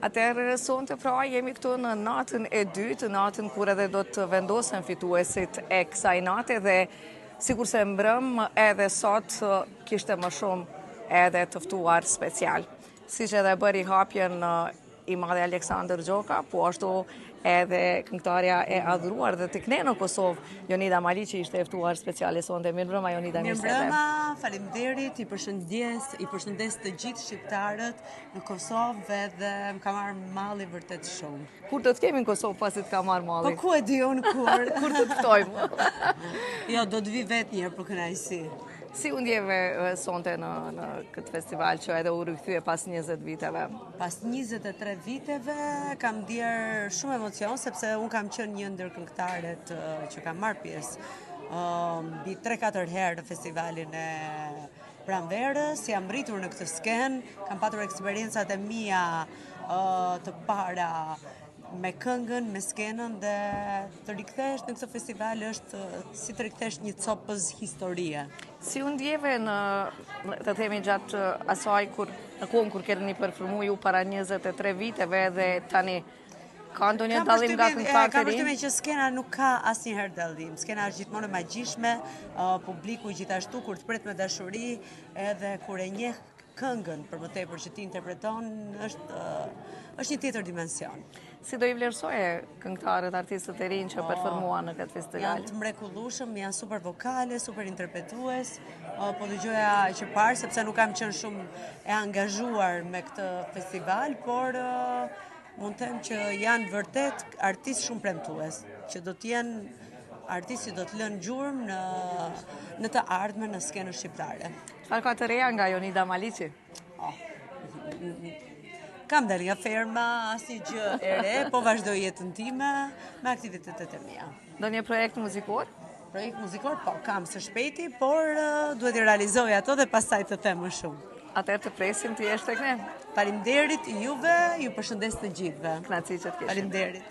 Atëherë sonte pra jemi këtu në natën e dytë, natën kur edhe do të vendosen fituesit e kësaj nate dhe sikur se mbrëm edhe sot kishte më shumë edhe të ftuar special. Siç edhe bëri hapjen i madhe Aleksandër Gjoka, po ashtu edhe këngëtarja e adhuruar dhe tek ne në Kosovë, Jonida Maliqi ishte e ftuar speciale sonte. Mirëmbrëma Jonida, mirë se erdhe. Mirëmbrëma, faleminderit, i përshëndes të gjithë shqiptarët në Kosovë dhe më ka marrë malli vërtet shumë. Kur do të kemi në Kosovë pasi të ka marrë malli? Po ku e di unë kur? Kur të ftojmë? Jo, do të vi vetë njërë për kënaqësi. Si u ndjeve sonte në këtë festival që edhe u rikthye pas 20 viteve? Pas 23 viteve kam ndjerë shumë emocion, sepse unë kam qenë një ndër këngëtarët që kam marrë pjesë mbi 3-4 herë në festivalin e Pranverës, jam rritur në këtë skenë, kam patur eksperiencat e mia të para me këngën, me skenën dhe të rikthesh në këtë festival është si të rikthesh një copëz historie. Si u ndjeve të themi gjatë asaj në kohën kur keni performuar ju para 23 viteve dhe tani ka ndonjë dallim nga këngëtarët e rinj? Ka përshtypjen që skena nuk ka asnjëherë dallim. Skena është gjithmonë e magjishme, publiku gjithashtu kur të pret me dashuri, edhe kur e njeh këngën për më tepër që ti interpreton, është një tjetër dimension. Si do i vlerësoje këngëtarët, artistët e rinj që performuan në këtë festival? Janë të mrekullueshëm, janë super vokale, super interpretues, po dëgjoja që parë, sepse nuk kam qenë shumë e angazhuar me këtë festival, por mund të them që janë vërtet artistë shumë premtues, që do të jenë artistë që do të lënë gjurmë në të ardhmen në skenën shqiptare. Çfarë ka të reja nga Jonida Maliqi? Kam dalë nga ferma, asnjë gjë e re, po vazhdoj jetën time me aktivitetet e mia. Ndonjë projekt muzikor? Projekt muzikor, po, kam së shpejti, por duhet i realizoj ato dhe pastaj të them më shumë. Atëherë të presim të jesh tek ne. Faleminderit juve, ju përshëndes të gjithëve. Kënaqësi që të kishim. Faleminderit.